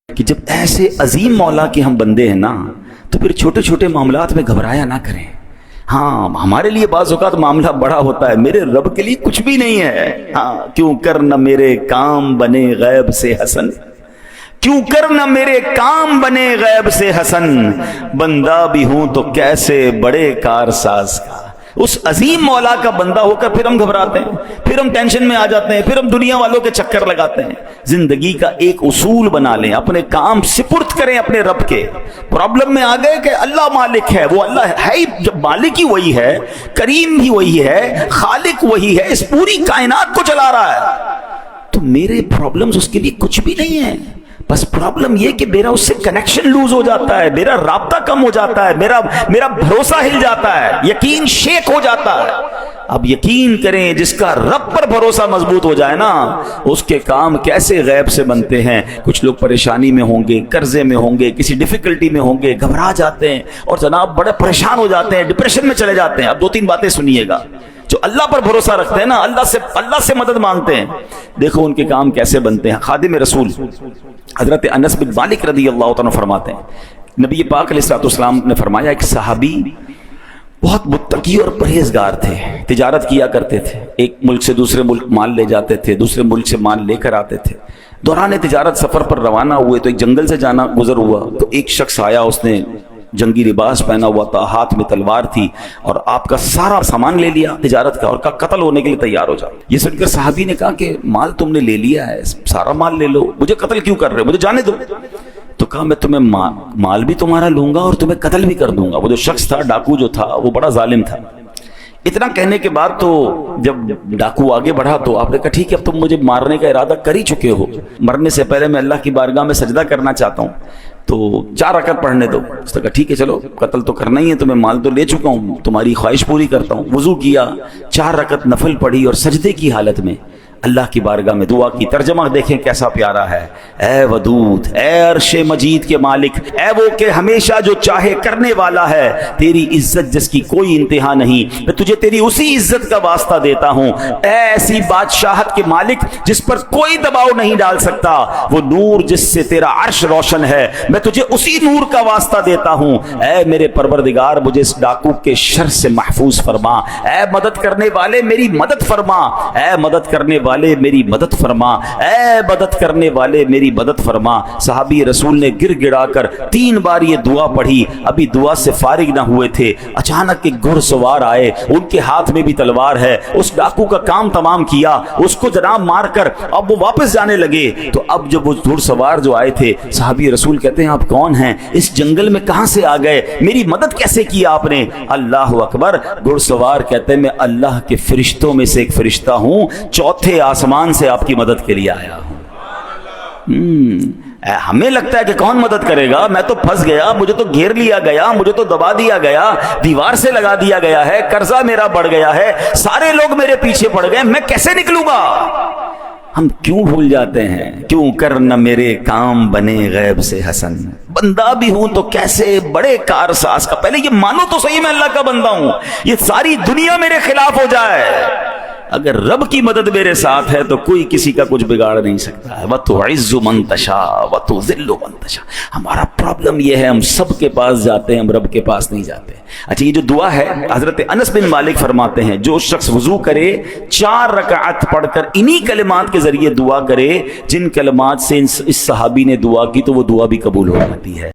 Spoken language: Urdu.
کہ جب ایسے عظیم مولا کے ہم بندے ہیں نا تو پھر چھوٹے چھوٹے معاملات میں گھبرایا نہ کریں. ہاں ہمارے لیے بعض اوقات معاملہ بڑا ہوتا ہے، میرے رب کے لیے کچھ بھی نہیں ہے. ہاں کیوں کر نہ میرے کام بنے غیب سے حسن، کیوں کر نہ میرے کام بنے غیب سے حسن، بندہ بھی ہوں تو کیسے بڑے کارساز کا. اس عظیم مولا کا بندہ ہو کر پھر ہم گھبراتے ہیں، پھر ہم ٹینشن میں آ جاتے ہیں، پھر ہم دنیا والوں کے چکر لگاتے ہیں. زندگی کا ایک اصول بنا لیں، اپنے کام سپرد کریں اپنے رب کے. پرابلم میں آ گئے کہ اللہ مالک ہے، وہ اللہ ہے ہی، جب مالک ہی وہی ہے، کریم بھی وہی ہے، خالق وہی ہے، اس پوری کائنات کو چلا رہا ہے، تو میرے پرابلمز اس کے لیے کچھ بھی نہیں ہے. بس پرابلم یہ کہ میرا اس سے کنیکشن لوز ہو جاتا ہے، میرا رابطہ کم ہو جاتا ہے، میرا بھروسہ ہل جاتا ہے، یقین شیک ہو جاتا ہے. اب یقین کریں جس کا رب پر بھروسہ مضبوط ہو جائے نا، اس کے کام کیسے غیب سے بنتے ہیں. کچھ لوگ پریشانی میں ہوں گے، قرضے میں ہوں گے، کسی ڈیفیکلٹی میں ہوں گے، گھبرا جاتے ہیں اور جناب بڑے پریشان ہو جاتے ہیں، ڈپریشن میں چلے جاتے ہیں. اب دو تین باتیں سنیے گا. جو اللہ پر بھروسہ رکھتے ہیں نا، اللہ سے مدد مانگتے ہیں، دیکھو ان کے کام کیسے بنتے ہیں. خادم رسول حضرت انس بن مالک رضی اللہ تعالیٰ فرماتے ہیں، نبی پاک علیہ السلام نے فرمایا ایک صحابی بہت متقی اور پرہیزگار تھے، تجارت کیا کرتے تھے، ایک ملک سے دوسرے ملک مال لے جاتے تھے، دوسرے ملک سے مال لے کر آتے تھے. دوران تجارت سفر پر روانہ ہوئے تو ایک جنگل سے جانا گزر ہوا، تو ایک شخص آیا، اس نے جنگی لباس پہنا ہوا تھا، ہاتھ میں تلوار تھی، اور آپ کا سارا سامان لے لیا تجارت کا، اور کہا قتل ہونے کے لیے تیار ہو جاؤ. یہ سن کر صحابی نے کہا کہ مال تم نے لے لیا ہے، سارا مال لے لو، مجھے قتل کیوں کر رہے ہو، مجھے جانے دو. تو کہا میں تمہیں مال بھی تمہارا لوں گا اور تمہیں قتل بھی کر دوں گا. وہ جو شخص تھا، ڈاکو جو تھا، وہ بڑا ظالم تھا. اتنا کہنے کے بعد تو جب ڈاکو آگے بڑھا تو آپ نے کہا ٹھیک ہے، اب تم مجھے مارنے کا ارادہ کر ہی چکے ہو، مرنے سے پہلے میں اللہ کی بارگاہ میں سجدہ کرنا چاہتا ہوں، تو 4 رکعت پڑھنے دو. اس نے کہا ٹھیک ہے چلو، قتل تو کرنا ہی ہے، تو میں مال تو لے چکا ہوں، تمہاری خواہش پوری کرتا ہوں. وضو کیا، 4 رکعت نفل پڑھی اور سجدے کی حالت میں اللہ کی بارگاہ میں دعا کی. ترجمہ دیکھیں کیسا پیارا ہے. اے ودود، اے عرش مجید کے مالک، اے وہ کہ ہمیشہ جو چاہے کرنے والا ہے، تیری عزت جس کی کوئی انتہا نہیں، میں تجھے تیری اسی عزت کا واسطہ دیتا ہوں. اے ایسی بادشاہت کے مالک جس پر کوئی دباؤ نہیں ڈال سکتا، وہ نور جس سے تیرا عرش روشن ہے، میں تجھے اسی نور کا واسطہ دیتا ہوں. اے میرے پروردگار، مجھے اس ڈاکو کے شر سے محفوظ فرما. اے مدد کرنے والے میری مدد فرما، اے مدد کرنے والے میری مدد فرما، اے مدد کرنے والے میری مدد فرما. صحابی رسول نے گر گڑا کر 3 بار یہ دعا پڑھی. ابھی دعا سے فارغ نہ ہوئے تھے، اچانک ایک گھڑ سوار آئے، ان کے ہاتھ میں بھی تلوار ہے. اس ڈاکو کا کام تمام کیا، اس کو جناب مار کر اب وہ واپس جانے لگے. تو اب جب وہ گھڑ سوار جو آئے تھے، صحابی رسول کہتے ہیں آپ کون ہیں، اس جنگل میں کہاں سے آ گئے، میری مدد کیسے کی آپ نے؟ اللہ اکبر. گھڑ سوار کہتے ہیں میں اللہ کے فرشتوں میں سے ایک فرشتہ ہوں، 4 آسمان سے آپ کی مدد کے لیے آیا ہوں. ہمیں لگتا ہے کہ کون مدد کرے گا، میں تو پھنس گیا، مجھے تو گھیر لیا گیا، مجھے تو دبا دیا گیا، دیوار سے لگا دیا گیا ہے، قرضہ میرا بڑھ گیا ہے، سارے لوگ میرے پیچھے پڑ گئے، میں کیسے نکلوں گا؟ ہم کیوں بھول جاتے ہیں؟ کیوں کر نہ میرے کام بنے غیب سے حسن، بندہ بھی ہوں تو کیسے بڑے کارساز کا. پہلے یہ مانو تو صحیح میں اللہ کا بندہ ہوں، یہ ساری دنیا میرے خلاف ہو جائے، اگر رب کی مدد میرے ساتھ ہے تو کوئی کسی کا کچھ بگاڑ نہیں سکتا ہے. وَتُعِزُّ مَن تَشَاءُ وَتُذِلُّ مَن تَشَاءُ. ہمارا پرابلم یہ ہے، ہم سب کے پاس جاتے ہیں، ہم رب کے پاس نہیں جاتے. اچھا یہ جو دعا ہے، حضرت انس بن مالک فرماتے ہیں جو شخص وضو کرے 4 رکعت پڑھ کر انہی کلمات کے ذریعے دعا کرے جن کلمات سے اس صحابی نے دعا کی، تو وہ دعا بھی قبول ہو جاتی ہے.